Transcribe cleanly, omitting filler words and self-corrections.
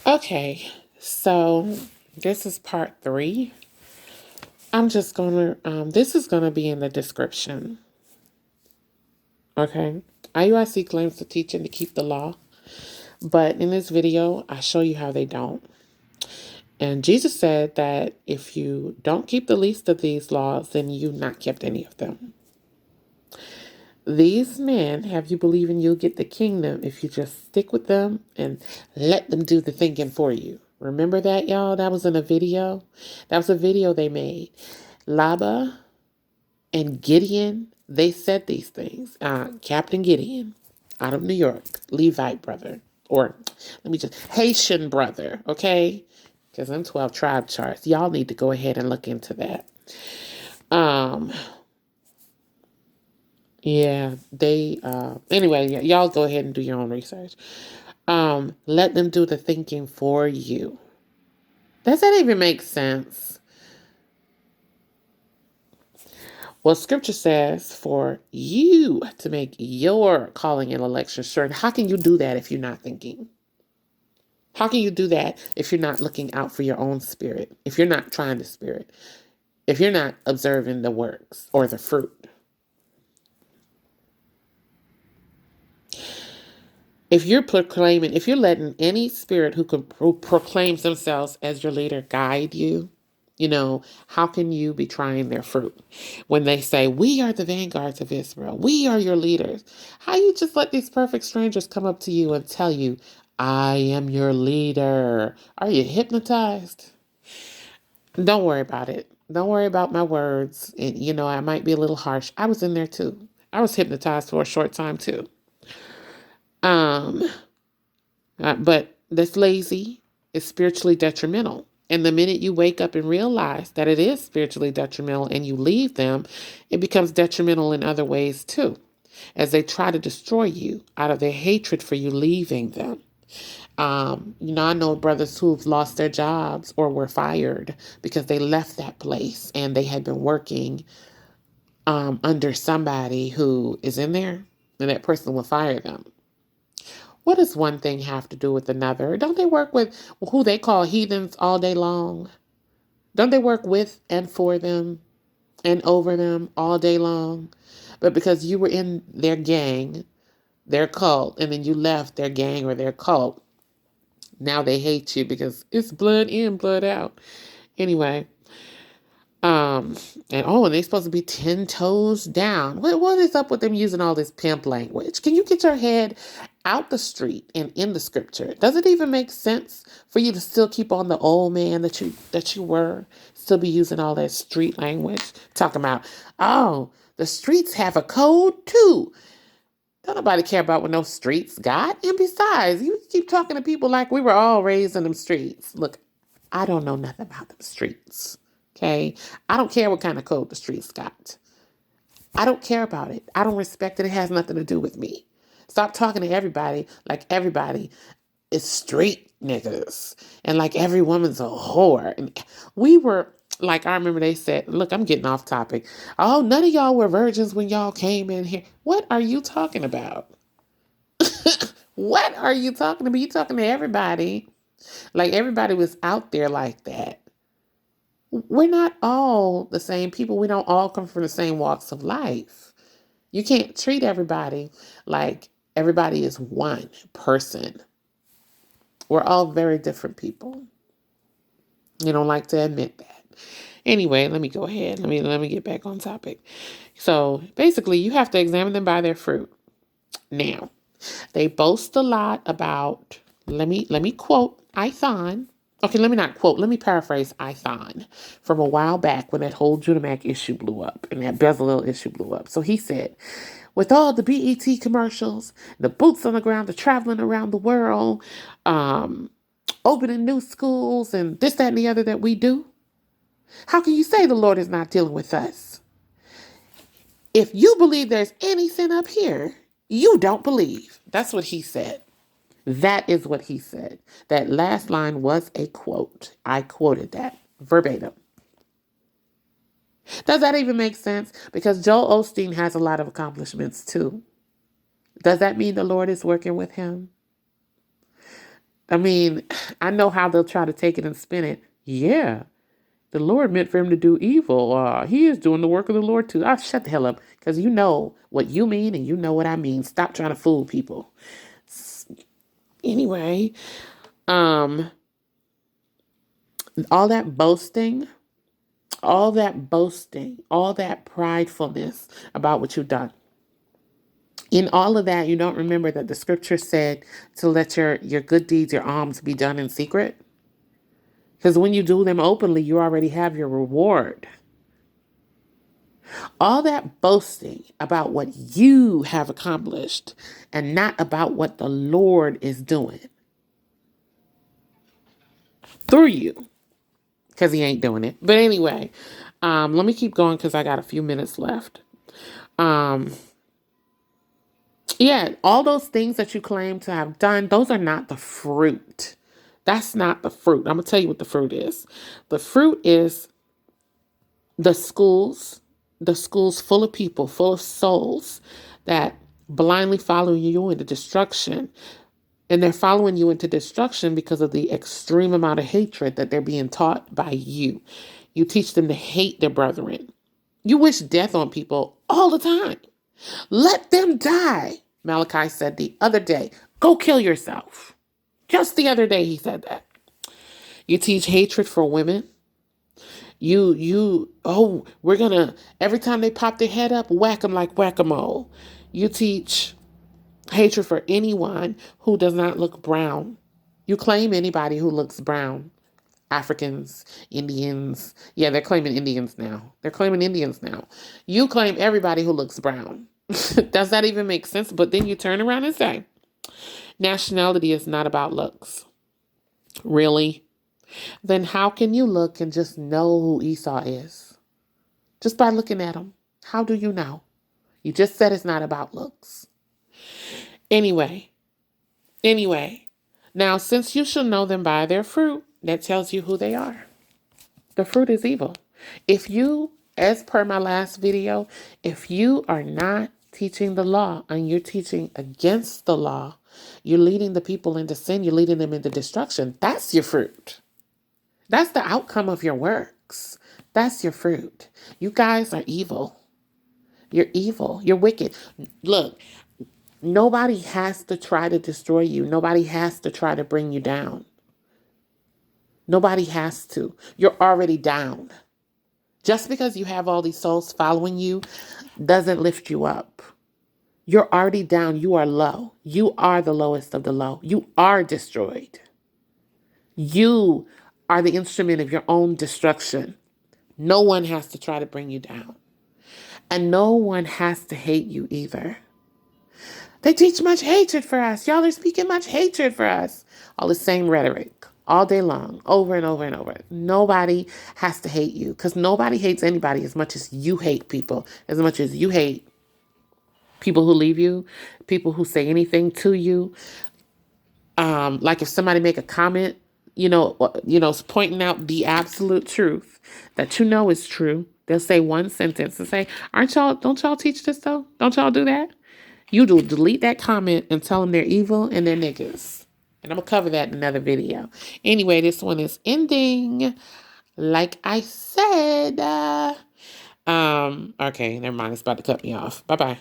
Okay, so this is part 3. I'm just going to, this is going to be in the description. Okay. IUIC claims to teach and to keep the law, but in this video, I show you how they don't. And Jesus said that if you don't keep the least of these laws, then you've not kept any of them. These men have you believing you'll get the kingdom if you just stick with them and let them do the thinking for you. Remember that, y'all? That was in a video. That was a video they made. Laba and Gideon, they said these things. Captain Gideon out of New York, Levite brother, or Haitian brother, okay? Because I'm 12 tribe charts. Y'all need to go ahead and look into that. Yeah, they, anyway, y'all go ahead and do your own research. Let them do the thinking for you. Does that even make sense? Well, scripture says for you to make your calling and election sure. How can you do that if you're not thinking? How can you do that if you're not looking out for your own spirit? If you're not trying the spirit? If you're not observing the works or the fruit? If you're proclaiming, if you're letting any spirit who proclaims themselves as your leader guide you, how can you be trying their fruit? When they say, we are the vanguards of Israel, we are your leaders. How you just let these perfect strangers come up to you and tell you, I am your leader? Are you hypnotized? Don't worry about it. Don't worry about my words. And, I might be a little harsh. I was in there too. I was hypnotized for a short time too. Um, but that's lazy. It's spiritually detrimental. And the minute you wake up and realize that it is spiritually detrimental and you leave them, it becomes detrimental in other ways too, as they try to destroy you out of their hatred for you leaving them. I know brothers who've lost their jobs or were fired because they left that place and they had been working under somebody who is in there, and that person will fire them. What does one thing have to do with another? Don't they work with who they call heathens all day long? Don't they work with and for them and over them all day long? But because you were in their gang, their cult, and then you left their gang or their cult, now they hate you because it's blood in, blood out. Anyway, and they're supposed to be 10 toes down. What is up with them using all this pimp language? Can you get your head out the street and in the scripture? Does it even make sense for you to still keep on the old man that you were, still be using all that street language, talking about, oh, the streets have a code too. Don't nobody care about what no streets got. And besides, you keep talking to people like we were all raised in them streets. Look, I don't know nothing about them streets. Okay? I don't care what kind of code the streets got. I don't care about it. I don't respect it. It has nothing to do with me. Stop talking to everybody like everybody is street niggas and like every woman's a whore. And we were like, I remember they said, look, I'm getting off topic. Oh, none of y'all were virgins when y'all came in here. What are you talking about? What are you talking about? You talking to everybody like everybody was out there like that. We're not all the same people. We don't all come from the same walks of life. You can't treat everybody like everybody is one person. We're all very different people. You don't like to admit that. Anyway, let me go ahead. Let me get back on topic. So basically, you have to examine them by their fruit. Now, they boast a lot about. Let me quote Ithon. Okay, let me not quote. Let me paraphrase Ithon from a while back when that whole Judamac issue blew up and that Bezalel issue blew up. So he said, with all the BET commercials, the boots on the ground, the traveling around the world, opening new schools, and this, that, and the other that we do, how can you say the Lord is not dealing with us? If you believe there's any sin up here, you don't believe. That's what he said. That is what he said. That last line was a quote. I quoted that verbatim. Does that even make sense? Because Joel Osteen has a lot of accomplishments too. Does that mean the Lord is working with him? I mean, I know how they'll try to take it and spin it. Yeah, the Lord meant for him to do evil. He is doing the work of the Lord too. Shut the hell up, because you know what you mean and you know what I mean. Stop trying to fool people. Anyway, um, all that boasting, all that boasting, all that pridefulness about what you've done. In all of that, you don't remember that the scripture said to let your good deeds, your alms be done in secret? Because when you do them openly, you already have your reward. All that boasting about what you have accomplished and not about what the Lord is doing through you, because he ain't doing it. But anyway, let me keep going because I got a few minutes left. Yeah, all those things that you claim to have done, those are not the fruit. That's not the fruit. I'm going to tell you what the fruit is. The fruit is the schools full of people, full of souls that blindly follow you into destruction. And they're following you into destruction because of the extreme amount of hatred that they're being taught by you. You teach them to hate their brethren. You wish death on people all the time. Let them die. Malachi said the other day, go kill yourself. Just the other day he said that. You teach hatred for women. We're gonna, every time they pop their head up, whack them like whack-a-mole. You teach hatred for anyone who does not look brown. You claim anybody who looks brown. Africans, Indians. Yeah, they're claiming Indians now. You claim everybody who looks brown. Does that even make sense? But then you turn around and say, nationality is not about looks. Really? Then how can you look and just know who Esau is? Just by looking at him. How do you know? You just said it's not about looks. Anyway. Now, since you shall know them by their fruit, that tells you who they are. The fruit is evil. If you, as per my last video, if you are not teaching the law and you're teaching against the law, you're leading the people into sin, you're leading them into destruction. That's your fruit. That's the outcome of your works. That's your fruit. You guys are evil. You're evil. You're wicked. Look, nobody has to try to destroy you. Nobody has to try to bring you down. Nobody has to. You're already down. Just because you have all these souls following you doesn't lift you up. You're already down. You are low. You are the lowest of the low. You are destroyed. You are the instrument of your own destruction. No one has to try to bring you down. And no one has to hate you either. They teach much hatred for us. Y'all are speaking much hatred for us. All the same rhetoric all day long, over and over and over. Nobody has to hate you because nobody hates anybody as much as you hate people, as much as you hate people who leave you, people who say anything to you. Like if somebody make a comment, pointing out the absolute truth that you know is true. They'll say one sentence and say, don't y'all teach this though? Don't y'all do that? You do delete that comment and tell them they're evil and they're niggas. And I'm going to cover that in another video. Anyway, this one is ending. Like I said. Okay, never mind. It's about to cut me off. Bye-bye.